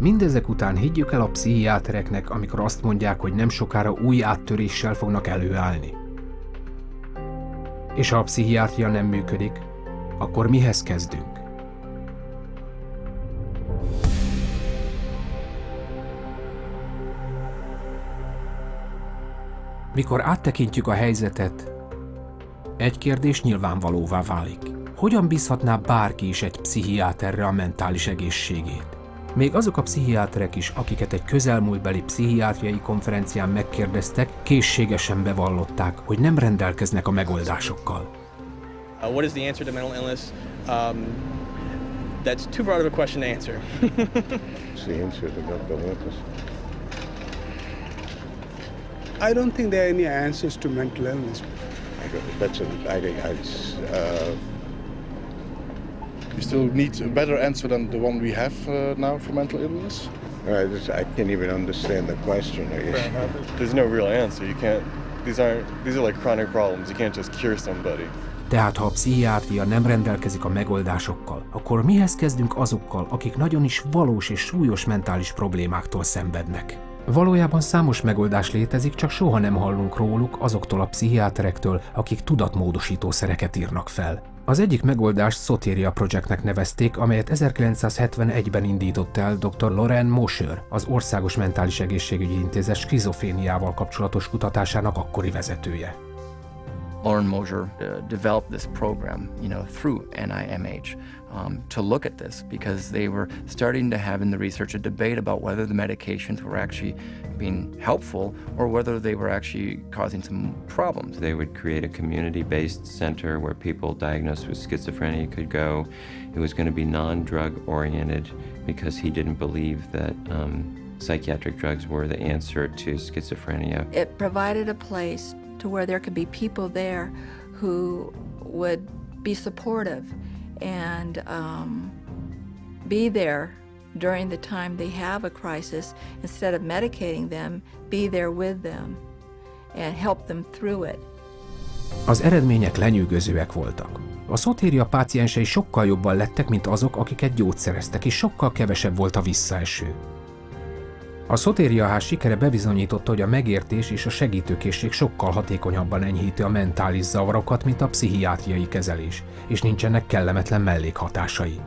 Mindezek után higgyük el a pszichiátereknek, amikor azt mondják, hogy nem sokára új áttöréssel fognak előállni. És ha a pszichiátria nem működik, akkor mihez kezdünk? Mikor áttekintjük a helyzetet, egy kérdés nyilvánvalóvá válik. Hogyan bízhatná bárki is egy pszichiáterre a mentális egészségét? Még azok a pszichiáterek is, akiket egy közelmúltbeli pszichiátriai konferencián megkérdeztek, készségesen bevallották, hogy nem rendelkeznek a megoldásokkal. What is the answer to mental illness? That's too broad of a question to answer. What's the answer to mental illness? I don't think there are any answers to mental illness. We still need a better answer than the one we have now for mental illness. I can't even understand the question. There's no real answer. You can't. These are like chronic problems. You can't just cure somebody. Tehát ha a pszichiátria nem rendelkezik a megoldásokkal, akkor mihez kezdünk azokkal, akik nagyon is valós és súlyos mentális problémáktól szenvednek? Valójában számos megoldás létezik, csak soha nem hallunk róluk azoktól a pszichiáterektől, akik tudatmódosítószereket írnak fel. Az egyik megoldást Soteria Projectnek nevezték, amelyet 1971-ben indított el dr. Loren Mosher, az Országos Mentális Egészségügyi Intézet skizofréniával kapcsolatos kutatásának akkori vezetője. Loren Mosher developed this program, through NIMH to look at this because they were starting to have in the research a debate about whether the medications were actually being helpful or whether they were actually causing some problems. They would create a community-based center where people diagnosed with schizophrenia could go. It was going to be non-drug oriented because he didn't believe that psychiatric drugs were the answer to schizophrenia. It provided a place to where there could be people there who would be supportive and be there during the time they have a crisis. Instead of medicating them, be there with them and help them through it. Az eredmények lenyűgözőek voltak. A Soteria páciensei sokkal jobban lettek, mint azok, akiket gyógyszereztek, és sokkal kevesebb volt a visszaeső. A Soteria ház sikere bebizonyította, hogy a megértés és a segítőkészség sokkal hatékonyabban enyhíti a mentális zavarokat, mint a pszichiátriai kezelés, és nincsenek kellemetlen mellékhatásai.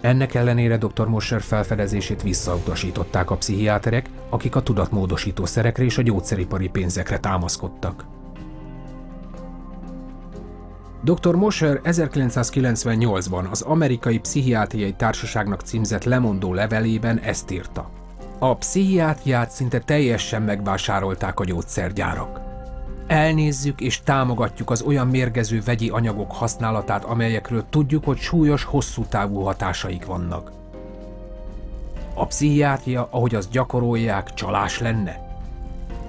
Ennek ellenére dr. Mosher felfedezését visszautasították a pszichiáterek, akik a tudatmódosító szerekre és a gyógyszeripari pénzekre támaszkodtak. Dr. Mosher 1998-ban az Amerikai Pszichiátriai Társaságnak címzett lemondó levelében ezt írta. A pszichiátriát szinte teljesen megvásárolták a gyógyszergyárak. Elnézzük és támogatjuk az olyan mérgező vegyi anyagok használatát, amelyekről tudjuk, hogy súlyos, hosszú távú hatásaik vannak. A pszichiátria, ahogy azt gyakorolják, csalás lenne?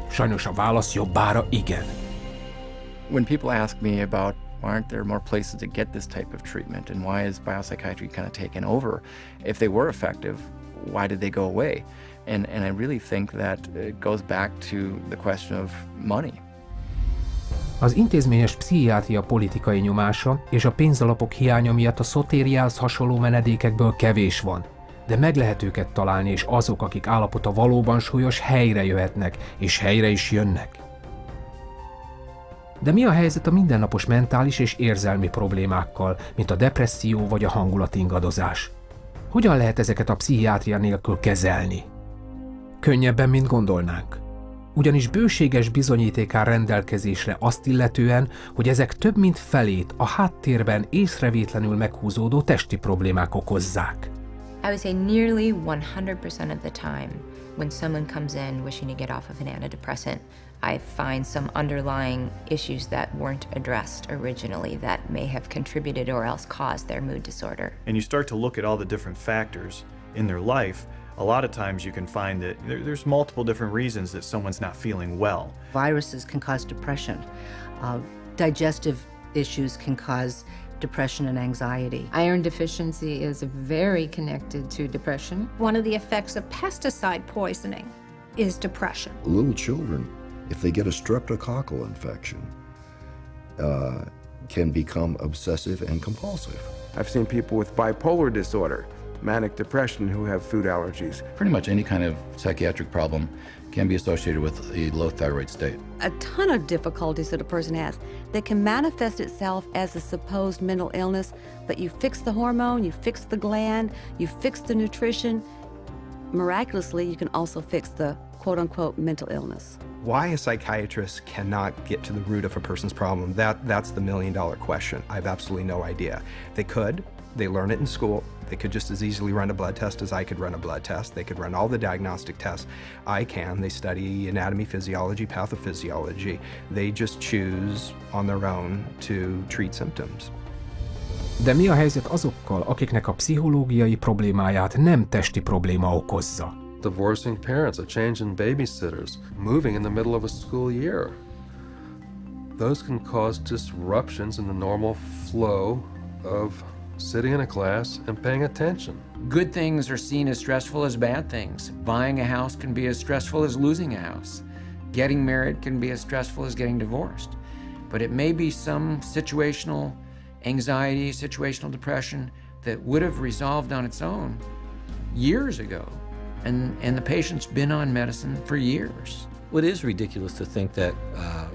Sajnos a válasz jobbára igen. When people ask me about why aren't there more places to get this type of treatment and why is biopsychiatry kind of taken over? If they were effective, why did they go away? And I really think that it goes back to the question of money. Az intézményes pszichiátria politikai nyomása és a pénzalapok hiánya miatt a Soteriához hasonló menedékekből kevés van, de meg lehet őket találni, és azok, akik állapota valóban súlyos, helyre jöhetnek, és helyre is jönnek. De mi a helyzet a mindennapos mentális és érzelmi problémákkal, mint a depresszió vagy a hangulatingadozás? Hogyan lehet ezeket a pszichiátria nélkül kezelni? Könnyebben, mint gondolnánk. Ugyanis bőséges bizonyíték áll rendelkezésre azt illetően, hogy ezek több mint felét a háttérben észrevétlenül meghúzódó testi problémák okozzák. I would say nearly 100% of the time when someone comes in wishing to get off of an antidepressant, I find some underlying issues that weren't addressed originally that may have contributed or else caused their mood disorder. And you start to look at all the different factors in their life. A lot of times you can find that there's multiple different reasons that someone's not feeling well. Viruses can cause depression. Digestive issues can cause depression and anxiety. Iron deficiency is very connected to depression. One of the effects of pesticide poisoning is depression. Little children, if they get a streptococcal infection, can become obsessive and compulsive. I've seen people with bipolar disorder manic depression who have food allergies. Pretty much any kind of psychiatric problem can be associated with a low thyroid state. A ton of difficulties that a person has that can manifest itself as a supposed mental illness, but you fix the hormone, you fix the gland, you fix the nutrition. Miraculously, you can also fix the quote-unquote mental illness. Why a psychiatrist cannot get to the root of a person's problem, that's the million-dollar question. I have absolutely no idea. They could. They learn it in school. They could just as easily run a blood test as I could run a blood test. They could run all the diagnostic tests. I can. They study anatomy, physiology, pathophysiology. They just choose on their own to treat symptoms. De mi a helyzet azokkal, akiknek a pszichológiai problémáját nem testi probléma okozza? Divorcing parents, a change in babysitters, moving in the middle of a school year. Those can cause disruptions in the normal flow of sitting in a class and paying attention. Good things are seen as stressful as bad things. Buying a house can be as stressful as losing a house. Getting married can be as stressful as getting divorced. But it may be some situational anxiety, situational depression that would have resolved on its own years ago. And the patient's been on medicine for years. Well, it is ridiculous to think that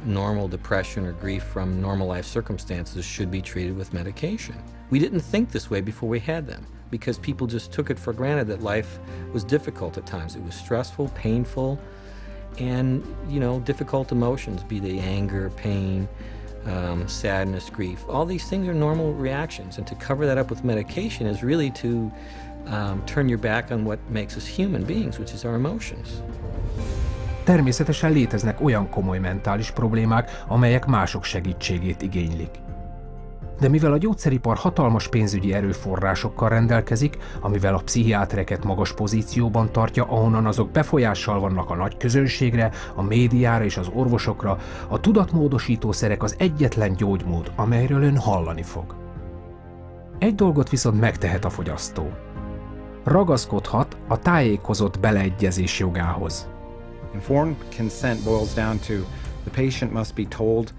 normal depression or grief from normal life circumstances should be treated with medication. We didn't think this way before we had them, because people just took it for granted that life was difficult at times. It was stressful, painful, and, you know, difficult emotions, be they anger, pain, sadness, grief. All these things are normal reactions, and to cover that up with medication is really to turn your back on what makes us human beings, which is our emotions. Természetesen léteznek olyan komoly mentális problémák, amelyek mások segítségét igénylik. De mivel a gyógyszeripar hatalmas pénzügyi erőforrásokkal rendelkezik, amivel a pszichiátereket magas pozícióban tartja, ahonnan azok befolyással vannak a nagy közönségre, a médiára és az orvosokra, a tudatmódosítószerek az egyetlen gyógymód, amelyről ön hallani fog. Egy dolgot viszont megtehet a fogyasztó. Ragaszkodhat a tájékozott beleegyezés jogához. Informed consent boils down to the patient must be told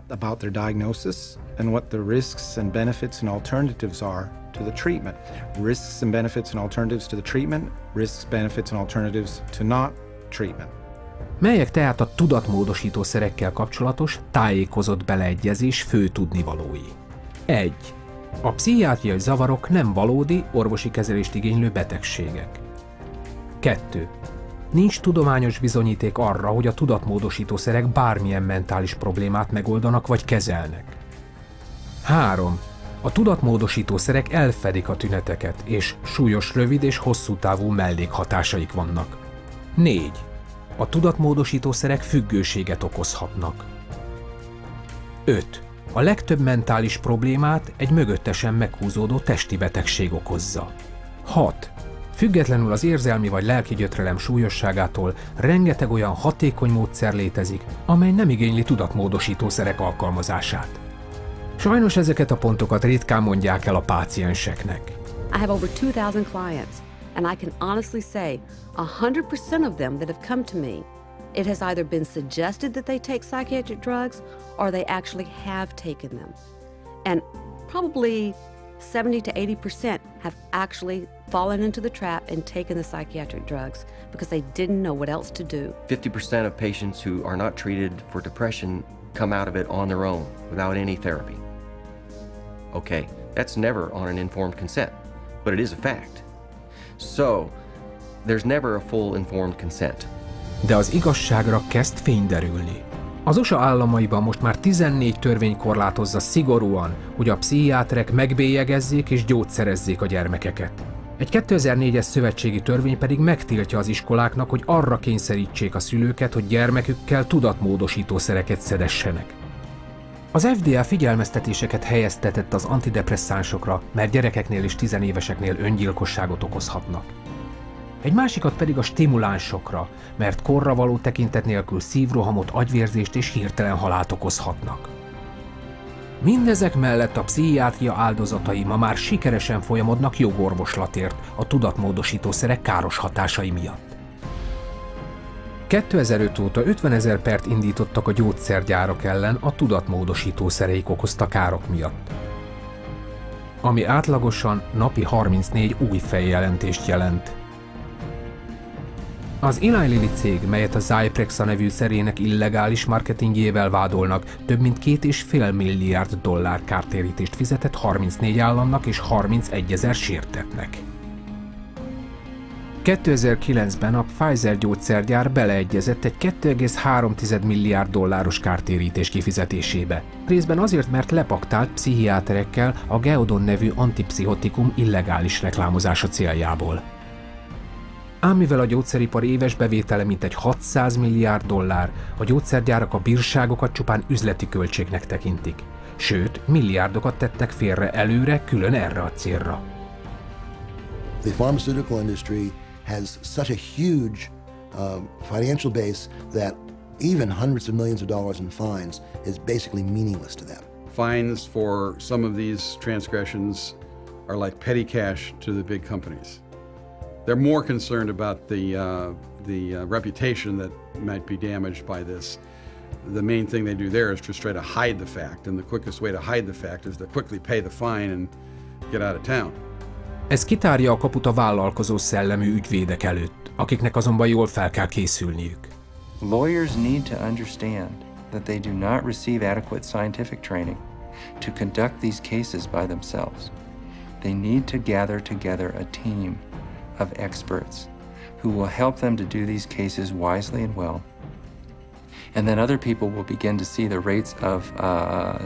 about their diagnosis and what the risks and benefits and alternatives are to the treatment. Risks and benefits and alternatives to the treatment, risks, benefits and alternatives to not treatment. Melyek tehát a tudatmódosítószerekkel kapcsolatos tájékozott beleegyezés fő tudnivalói? 1. A pszichiátriai zavarok nem valódi, orvosi kezelést igénylő betegségek. 2. Nincs tudományos bizonyíték arra, hogy a tudatmódosítószerek bármilyen mentális problémát megoldanak vagy kezelnek. 3. A tudatmódosítószerek elfedik a tüneteket, és súlyos rövid és hosszú távú mellékhatásaik vannak. 4. A tudatmódosítószerek függőséget okozhatnak. 5. A legtöbb mentális problémát egy mögöttesen meghúzódó testi betegség okozza. 6. Függetlenül az érzelmi vagy lelki gyötrelem súlyosságától rengeteg olyan hatékony módszer létezik, amely nem igényli tudatmódosítószerek alkalmazását. Sajnos ezeket a pontokat ritkán mondják el a pácienseknek. I have over 2,000 clients, and I can honestly say 100% of them that have come to me, it has either been suggested that they take psychiatric drugs or they actually have taken them. And probably 70 to 80% have actually fallen into the trap and taken the psychiatric drugs because they didn't know what else to do. 50% of patients who are not treated for depression come out of it on their own without any therapy. Okay, that's never on an informed consent, but it is a fact. So, there's never a full informed consent. De az igazságra kezd fény derülni. Az USA államaiban most már 14 törvény korlátozza szigorúan, hogy a pszichiáterek megbélyegezzék és gyógyszerezzék a gyermekeket. Egy 2004-es szövetségi törvény pedig megtiltja az iskoláknak, hogy arra kényszerítsék a szülőket, hogy gyermekükkel tudatmódosítószereket szedessenek. Az FDA figyelmeztetéseket helyeztetett az antidepresszánsokra, mert gyerekeknél és tizenéveseknél öngyilkosságot okozhatnak. Egy másikat pedig a stimulánsokra, mert korra való tekintet nélkül szívrohamot, agyvérzést és hirtelen halált okozhatnak. Mindezek mellett a pszichiátria áldozatai ma már sikeresen folyamodnak jogorvoslatért a tudatmódosítószerek káros hatásai miatt. 2005 óta 50 000 pert indítottak a gyógyszergyárak ellen a tudatmódosítószereik okozta károk miatt. ami átlagosan napi 34 új feljelentést jelent. Az Eli Lilly cég, melyet a Zyprexa nevű szerének illegális marketingjével vádolnak, több mint $2,5 milliárd kártérítést fizetett 34 államnak és 31 000 sértettnek. 2009-ben a Pfizer gyógyszergyár beleegyezett egy $2,3 milliárd kártérítés kifizetésébe. Részben azért, mert lepaktált pszichiáterekkel a Geodon nevű antipszichotikum illegális reklámozása céljából. Ám mivel a gyógyszeripar éves bevétele mintegy $600 milliárd, a gyógyszergyárak a bírságokat csupán üzleti költségnek tekintik. Sőt, milliárdokat tettek félre előre külön erre a célra. The pharmaceutical industry has such a huge financial base that even hundreds of millions of dollars in fines is basically meaningless to them. Fines for some of these transgressions are like petty cash to the big companies. They're more concerned about the reputation that might be damaged by this. The main thing they do there is just try to hide the fact, and the quickest way to hide the fact is to quickly pay the fine and get out of town. Ez kitárja a kaput a vállalkozó szellemű ügyvédek előtt, akiknek azonban jól fel kell készülniük. Lawyers need to understand that they do not receive adequate scientific training to conduct these cases by themselves. They need to gather together a team of experts who will help them to do these cases wisely and well. And then other people will begin to see the rates of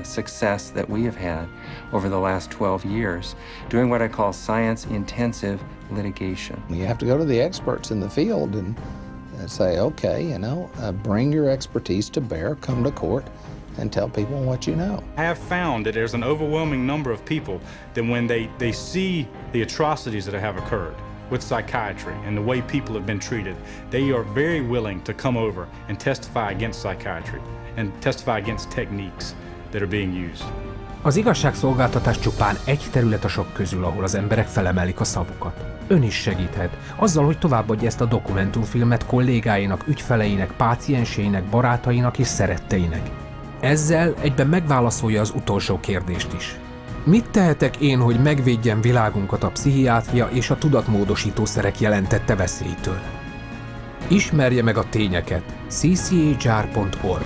success that we have had over the last 12 years doing what I call science-intensive litigation. You have to go to the experts in the field and say, okay, you know, bring your expertise to bear, come to court, and tell people what you know. I have found that there's an overwhelming number of people that when they see the atrocities that have occurred with psychiatry and the way people have been treated, they are very willing to come over and testify against psychiatry and testify against techniques that are being used. Az igazságszolgáltatás csupán egy terület a sok közül, ahol az emberek felemelik a szavukat. Ön is segíthet, azzal, hogy továbbadja ezt a dokumentumfilmet kollégáinak, ügyfeleinek, pácienseinek, barátainak és szeretteinek. Ezzel egyben megválaszolja az utolsó kérdést is. Mit tehetek én, hogy megvédjem világunkat a pszichiátria és a tudatmódosítószerek jelentette veszélytől? Ismerje meg a tényeket. cchr.org